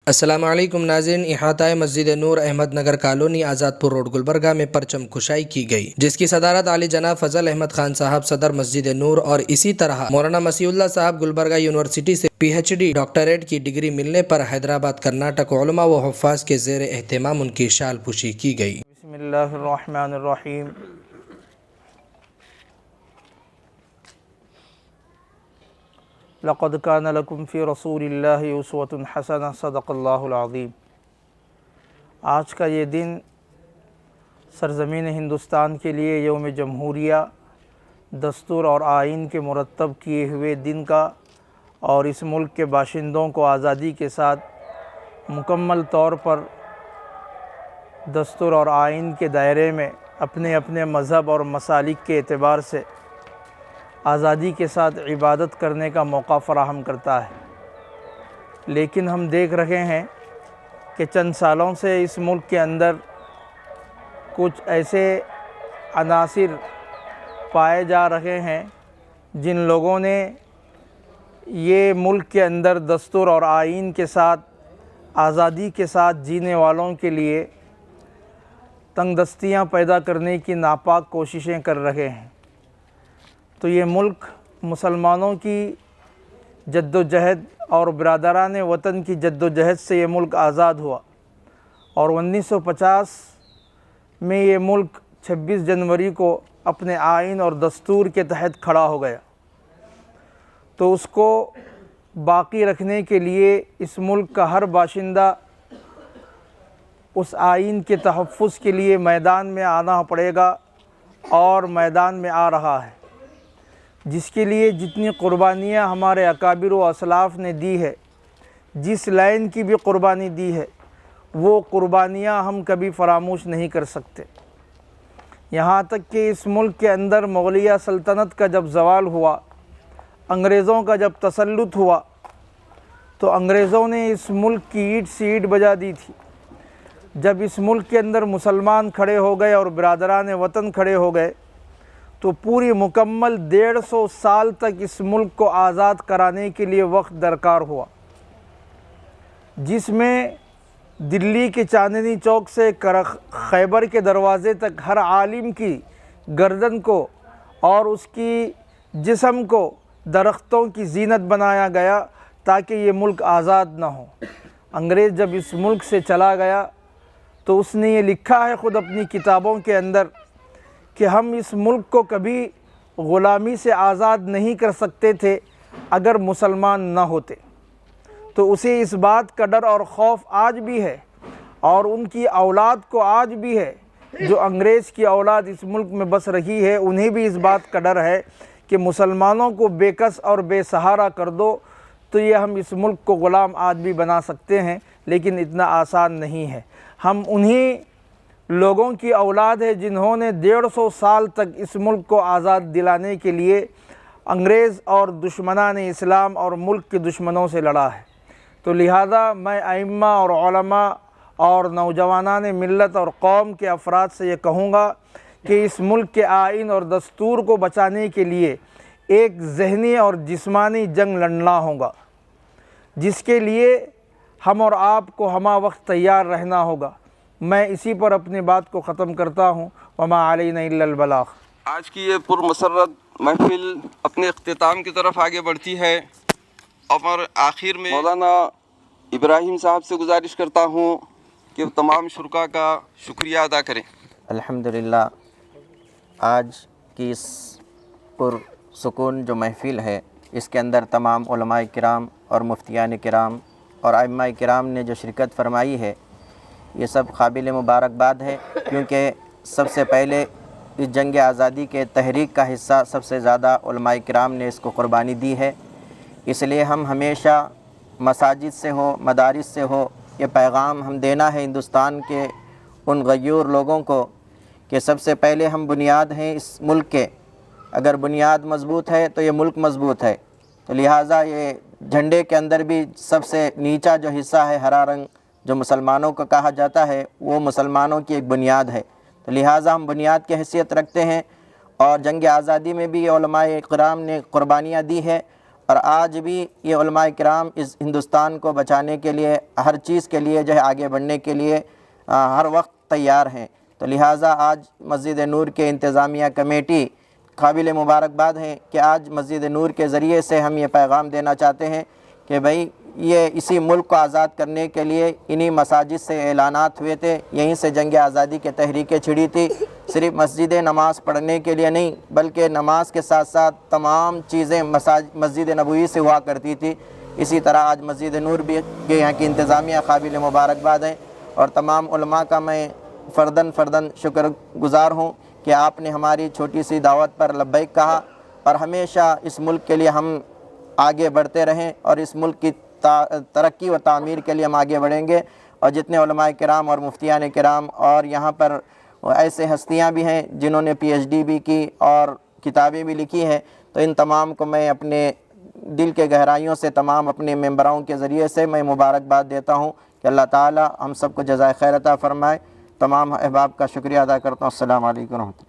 السلام علیکم ناظرین، احاطہ مسجد نور احمد نگر کالونی آزاد پور روڈ گلبرگہ میں پرچم کشائی کی گئی، جس کی صدارت عالی جناب فضل احمد خان صاحب صدر مسجد نور اور اسی طرح مولانا مسیح اللہ صاحب گلبرگہ یونیورسٹی سے PhD ڈاکٹریٹ کی ڈگری ملنے پر حیدرآباد کرناٹک علماء و حفاظ کے زیر اہتمام ان کی شال پوشی کی گئی۔ بسم اللہ الرحمن الرحیم۔ لقد کان لکم فی رسول اللہ اسوۃ حسنہ، صدق اللہ العظیم۔ آج کا یہ دن سرزمین ہندوستان کے لیے یوم جمہوریہ، دستور اور آئین کے مرتب کیے ہوئے دن کا اور اس ملک کے باشندوں کو آزادی کے ساتھ مکمل طور پر دستور اور آئین کے دائرے میں اپنے اپنے مذہب اور مسالک کے اعتبار سے آزادی کے ساتھ عبادت کرنے کا موقع فراہم کرتا ہے، لیکن ہم دیکھ رہے ہیں کہ چند سالوں سے اس ملک کے اندر کچھ ایسے عناصر پائے جا رہے ہیں جن لوگوں نے یہ ملک کے اندر دستور اور آئین کے ساتھ آزادی کے ساتھ جینے والوں کے لیے تنگ دستیاں پیدا کرنے کی ناپاک کوششیں کر رہے ہیں۔ تو یہ ملک مسلمانوں کی جد و جہد اور برادران وطن کی جد و جہد سے یہ ملک آزاد ہوا، اور 1950 میں یہ ملک 26 جنوری کو اپنے آئین اور دستور کے تحت کھڑا ہو گیا۔ تو اس کو باقی رکھنے کے لیے اس ملک کا ہر باشندہ اس آئین کے تحفظ کے لیے میدان میں آنا پڑے گا، اور میدان میں آ رہا ہے، جس کے لیے جتنی قربانیاں ہمارے اکابر و اسلاف نے دی ہے، جس لائن کی بھی قربانی دی ہے، وہ قربانیاں ہم کبھی فراموش نہیں کر سکتے۔ یہاں تک کہ اس ملک کے اندر مغلیہ سلطنت کا جب زوال ہوا، انگریزوں کا جب تسلط ہوا، تو انگریزوں نے اس ملک کی اینٹ سے اینٹ بجا دی تھی۔ جب اس ملک کے اندر مسلمان کھڑے ہو گئے اور برادران وطن کھڑے ہو گئے، تو پوری مکمل 150 سال تک اس ملک کو آزاد کرانے کے لیے وقت درکار ہوا، جس میں دلی کے چاندنی چوک سے خیبر کے دروازے تک ہر عالم کی گردن کو اور اس کی جسم کو درختوں کی زینت بنایا گیا تاکہ یہ ملک آزاد نہ ہو۔ انگریز جب اس ملک سے چلا گیا تو اس نے یہ لکھا ہے خود اپنی کتابوں کے اندر کہ ہم اس ملک کو کبھی غلامی سے آزاد نہیں کر سکتے تھے اگر مسلمان نہ ہوتے۔ تو اسے اس بات کا ڈر اور خوف آج بھی ہے، اور ان کی اولاد کو آج بھی ہے، جو انگریز کی اولاد اس ملک میں بس رہی ہے، انہیں بھی اس بات کا ڈر ہے کہ مسلمانوں کو بے کس اور بے سہارا کر دو تو یہ ہم اس ملک کو غلام آج بھی بنا سکتے ہیں، لیکن اتنا آسان نہیں ہے۔ ہم انہی لوگوں کی اولاد ہے جنہوں نے 150 سال تک اس ملک کو آزاد دلانے کے لیے انگریز اور دشمنان اسلام اور ملک کے دشمنوں سے لڑا ہے۔ تو لہذا میں ائمہ اور علماء اور نوجوانان ملت اور قوم کے افراد سے یہ کہوں گا کہ اس ملک کے آئین اور دستور کو بچانے کے لیے ایک ذہنی اور جسمانی جنگ لڑنا ہوگا، جس کے لیے ہم اور آپ کو ہمہ وقت تیار رہنا ہوگا۔ میں اسی پر اپنی بات کو ختم کرتا ہوں۔ وما علینا الا البلاغ۔ آج کی یہ پرمسرت محفل اپنے اختتام کی طرف آگے بڑھتی ہے، اور آخر میں مولانا ابراہیم صاحب سے گزارش کرتا ہوں کہ تمام شرکاء کا شکریہ ادا کریں۔ الحمدللہ، آج کی اس پرسکون جو محفل ہے، اس کے اندر تمام علماء کرام اور مفتیان کرام اور ائمہ کرام نے جو شرکت فرمائی ہے، یہ سب قابل مبارکباد ہے، کیونکہ سب سے پہلے اس جنگ آزادی کے تحریک کا حصہ سب سے زیادہ علماء کرام نے اس کو قربانی دی ہے۔ اس لیے ہم ہمیشہ مساجد سے ہو، مدارس سے ہو، یہ پیغام ہم دینا ہے ہندوستان کے ان غیور لوگوں کو کہ سب سے پہلے ہم بنیاد ہیں اس ملک کے، اگر بنیاد مضبوط ہے تو یہ ملک مضبوط ہے۔ تو لہٰذا یہ جھنڈے کے اندر بھی سب سے نیچا جو حصہ ہے، ہرا رنگ، جو مسلمانوں کو کہا جاتا ہے، وہ مسلمانوں کی ایک بنیاد ہے۔ تو لہٰذا ہم بنیاد کی حیثیت رکھتے ہیں، اور جنگ آزادی میں بھی علماء کرام نے قربانیاں دی ہے، اور آج بھی یہ علماء کرام اس ہندوستان کو بچانے کے لیے ہر چیز کے لیے جو ہے آگے بڑھنے کے لیے ہر وقت تیار ہیں۔ تو لہٰذا آج مسجد نور کے انتظامیہ کمیٹی قابل مبارکباد ہیں کہ آج مسجد نور کے ذریعے سے ہم یہ پیغام دینا چاہتے ہیں کہ بھئی یہ اسی ملک کو آزاد کرنے کے لیے انہی مساجد سے اعلانات ہوئے تھے، یہیں سے جنگ آزادی کے تحریکیں چھڑی تھی۔ صرف مسجد نماز پڑھنے کے لیے نہیں بلکہ نماز کے ساتھ ساتھ تمام چیزیں مسجد نبوی سے ہوا کرتی تھی۔ اسی طرح آج مسجد نور بھی یہاں کی انتظامیہ قابل مبارکباد ہیں، اور تمام علماء کا میں فرداً شکر گزار ہوں کہ آپ نے ہماری چھوٹی سی دعوت پر لبیک کہا، اور ہمیشہ اس ملک کے لیے ہم آگے بڑھتے رہیں، اور اس ملک کی ترقی و تعمیر کے لیے ہم آگے بڑھیں گے۔ اور جتنے علماء کرام اور مفتیان کرام اور یہاں پر ایسے ہستیاں بھی ہیں جنہوں نے پی ایچ ڈی بھی کی اور کتابیں بھی لکھی ہیں، تو ان تمام کو میں اپنے دل کے گہرائیوں سے تمام اپنے ممبروں کے ذریعے سے میں مبارکباد دیتا ہوں کہ اللہ تعالی ہم سب کو جزائے خیر عطا فرمائے۔ تمام احباب کا شکریہ ادا کرتا ہوں۔ السلام علیکم ورحمۃ اللہ۔